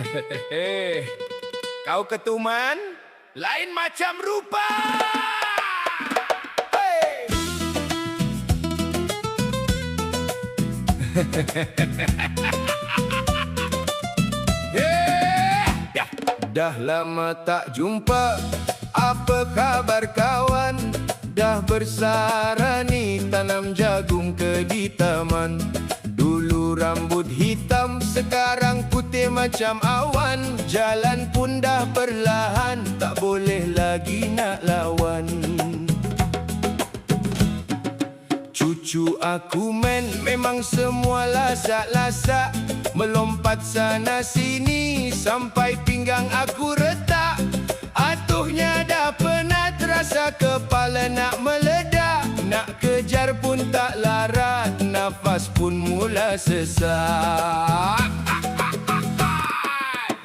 Hehehe. Kau ketuman, lain macam rupa. Hey! Yeah! Dah lama tak jumpa, apa kabar kawan? Dah bersarani tanam jagung ke di taman. Dulu rambut hitam, sekarang putih macam awan. Jalan pun dah perlahan, tak boleh lagi nak lawan. Cucu aku memang semua lasak-lasak, melompat sana sini sampai pinggang aku retak. Atuhnya dah penat, rasa kepala nak meledak. Nak kejar pun tak larat, nafas pun mula sesak.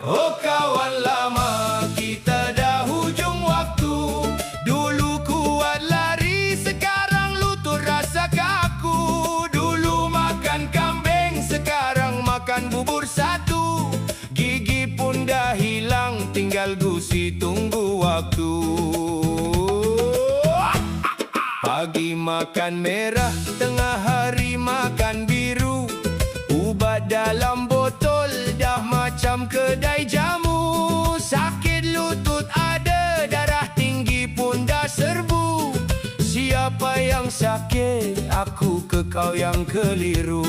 Oh kawan lama, kita dah hujung waktu. Dulu kuat lari, sekarang lutut rasa kaku. Dulu makan kambing, sekarang makan bubur satu. Gigi pun dah hilang, tinggal gusi tunggu waktu. Pagi makan merah, tengah hari makan biru. Ubat dalam botol, dah macam kedai jamu. Sakit lutut ada, darah tinggi pun dah serbu. Siapa yang sakit, aku ke kau yang keliru.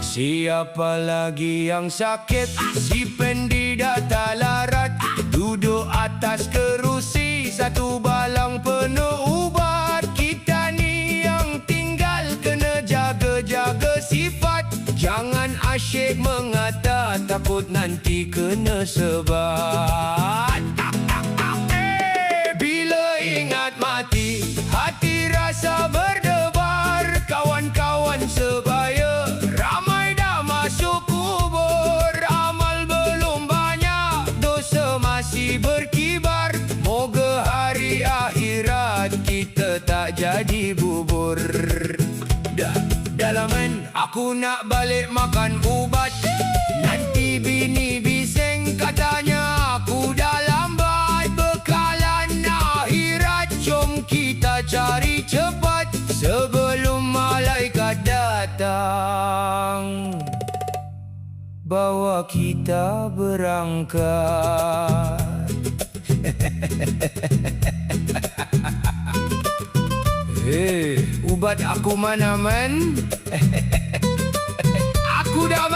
Siapa lagi yang sakit? Si Pendi dah tak larat, duduk atas kerusi, satu balang penuh ubat. Kita ni yang tinggal kena jaga-jaga sifat. Jangan asyik mengata, takut nanti kena sebat. Bila ingat mati, hati rasa berdebar. Kawan-kawan sebaya, ramai dah masuk kubur. Amal belum banyak, dosa masih berkibar. Moga hari akhirat kita tak jadi bubur. Dalaman, aku nak balik makan ubat. Nanti bini bising, katanya aku dah lambat. Bekalan akhirat, jom kita cari cepat sebelum malaikat datang bawa kita berangkat. Ubat aku mana man? Aku dah